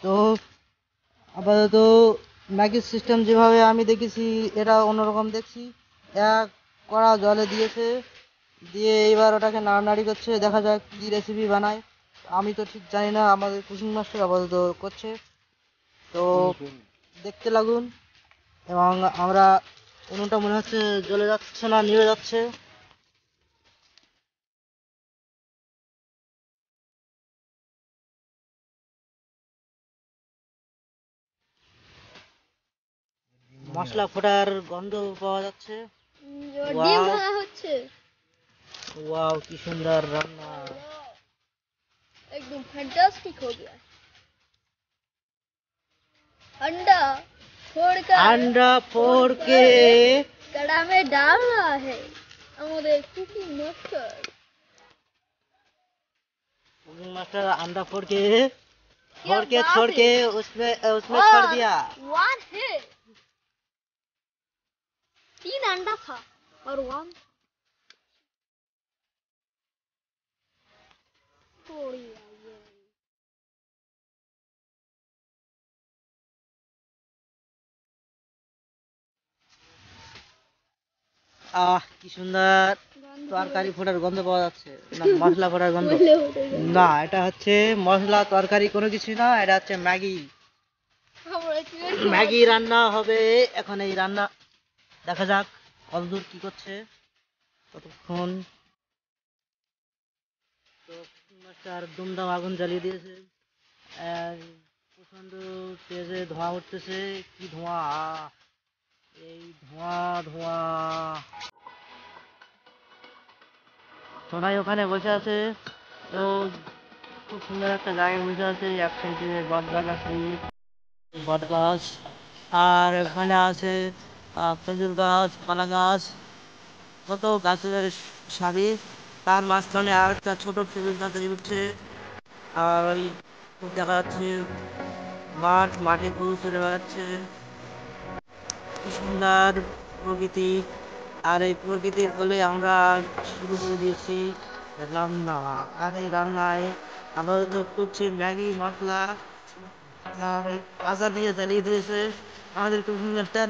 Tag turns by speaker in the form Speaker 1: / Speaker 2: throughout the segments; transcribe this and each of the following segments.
Speaker 1: তো আপাতত ম্যাগির সিস্টেম যেভাবে আমি দেখেছি এটা অন্যরকম দেখছি। এক কড়া জলে দিয়েছে, দিয়ে এইবার ওটাকে নাড়ানাড়ি করছে, দেখা যাক কী রেসিপি বানায়। আমি তো ঠিক জানি না, আমাদের কুকিং মাস্টার আপাতত করছে। তো দেখতে লাগুন। এবং আমরা উনুনটা মনে হচ্ছে জ্বলে যাচ্ছে না, নিভে যাচ্ছে। মশলা ফোটার গন্ধ পাওয়া যাচ্ছে।
Speaker 2: ডিম
Speaker 1: ওয়াও,
Speaker 2: ভাঙা হচ্ছে।
Speaker 1: ওয়াও, কি সুন্দর রান্না।
Speaker 2: एकदम फैंटास्टिक हो गया। अंडा फोड़कर
Speaker 1: अंडा फोड़ के
Speaker 2: कड़ा में डाल रहा है আমাদের কুকিং মাস্টার।
Speaker 1: कुकिंग मास्टर अंडा
Speaker 2: क्या
Speaker 1: फोड़ के
Speaker 2: बात
Speaker 1: छोड़
Speaker 2: है।
Speaker 1: के उसमें उसमें छोड़
Speaker 2: और
Speaker 1: दिया।
Speaker 2: वन है, 3 अंडा था और वन छोड़ दिया।
Speaker 1: কি সুন্দর তরকারি ফোটার গন্ধ পাওয়া যাচ্ছে, না মশলা ফোটার গন্ধ। না, এটা হচ্ছে মশলা তরকারি কোনো কিছু না, এটা হচ্ছে ম্যাগি। ম্যাগি রান্না হবে এখন। এই রান্না দেখা যাক কতদূর কি করছে ততক্ষণ। তো মাস্টার দুমদাম আগুন জ্বালিয়ে দিয়েছে। আর প্রচন্ড তেজে ধোঁয়া উঠতেছে। কি ধোঁয়া! এই ধোঁয়া ধোঁয়া। সবাই ওখানে বসে আছে। তো খুব সুন্দর একটা জায়গায় বসে আছে। এক সাইডে বট গাছ আছে, বট গাছ। আর এখানে আছে খেজুর গাছ, কলা গাছ, কত গাছের সারি। তার মাঝখানে আর একটা ছোট খেজুর গাছ উঠছে। আর ওই দেখা যাচ্ছে মাঠ, মাঠে গরু চড়ে বেড়াচ্ছে। কি সুন্দর প্রকৃতি। আর এই প্রকৃতির কোলে আমরা শুরু করে দিয়েছি রান্না। আর এই রান্নায় আপাতত করছি ম্যাগি মশলা। আর আচার দিয়ে চালিয়ে দিয়েছে আমাদের কুকিং মাস্টার।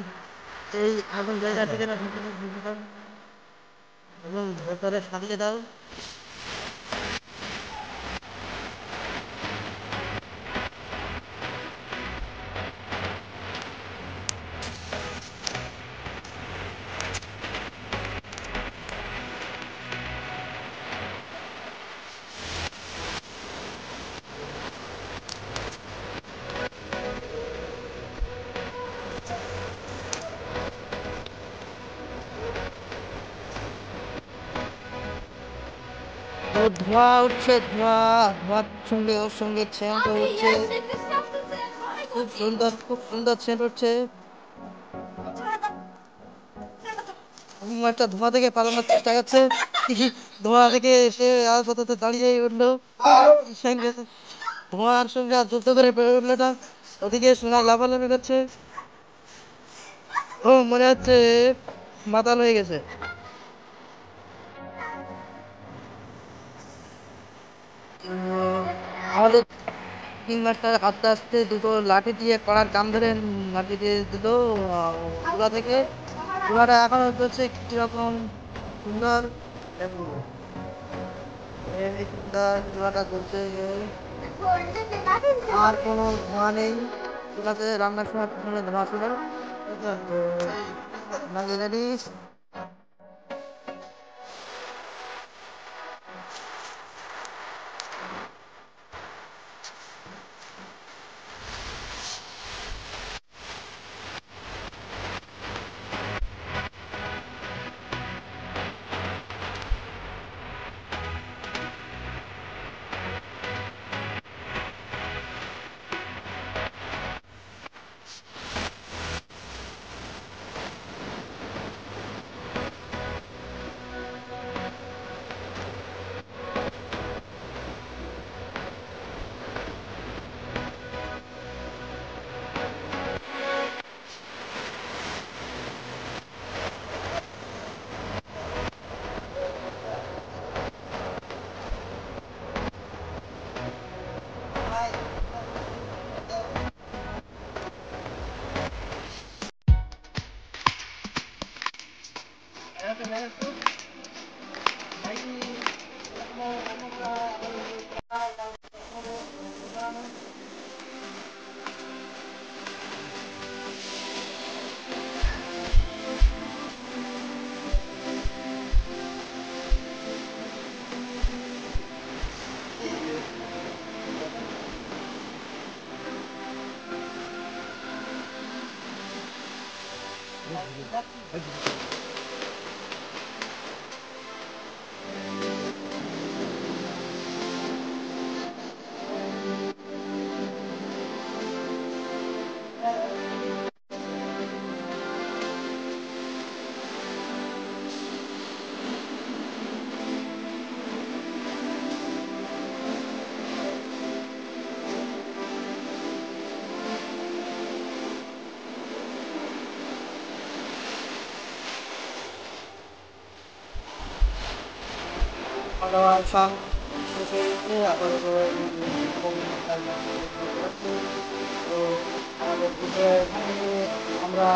Speaker 1: এই আগুন জায়গা থেকে না এবং ভেতরে সাজিয়ে দাও। তো ধোঁয়া উঠছে, ধোঁয়া, ধোঁয়ার সঙ্গে ওর সঙ্গে সেন্ট উঠছে। খুব সুন্দর, খুব সুন্দর সেন্ট উঠছে। একটা ধোঁয়া থেকে পালানোর চেষ্টা করছে। ধোঁয়া থেকে এসে আর পথে দাঁড়িয়ে উঠলো। সঙ্গে ধোঁয়ার সঙ্গে আর যুদ্ধ করে পেরে উঠলো না। ওদিকে সোনা লাফালাফি করছে। ও মনে হচ্ছে মাতাল হয়ে গেছে। আমাদের তিন মাস্টার আস্তে আস্তে দুটো লাঠি দিয়ে কড়ার কান ধরে লাঠি দিয়ে দিল চূড়া থেকে। চূড়াটা এখনো চলছে কিরকম সুন্দর। এই সুন্দর চূড়াটা চলছে। আর কোনো ধোঁয়া নেই চুলাতে। রান্নার সময় পিছনে ধোঁয়া ছিল। রেডি। খাওয়া সব শেষে এসে আপাতত তো আমাদের দুপুরের আমরা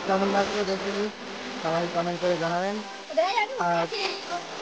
Speaker 1: কেমন লাগলো দেখি সবাই কমেন্ট করে জানাবেন আর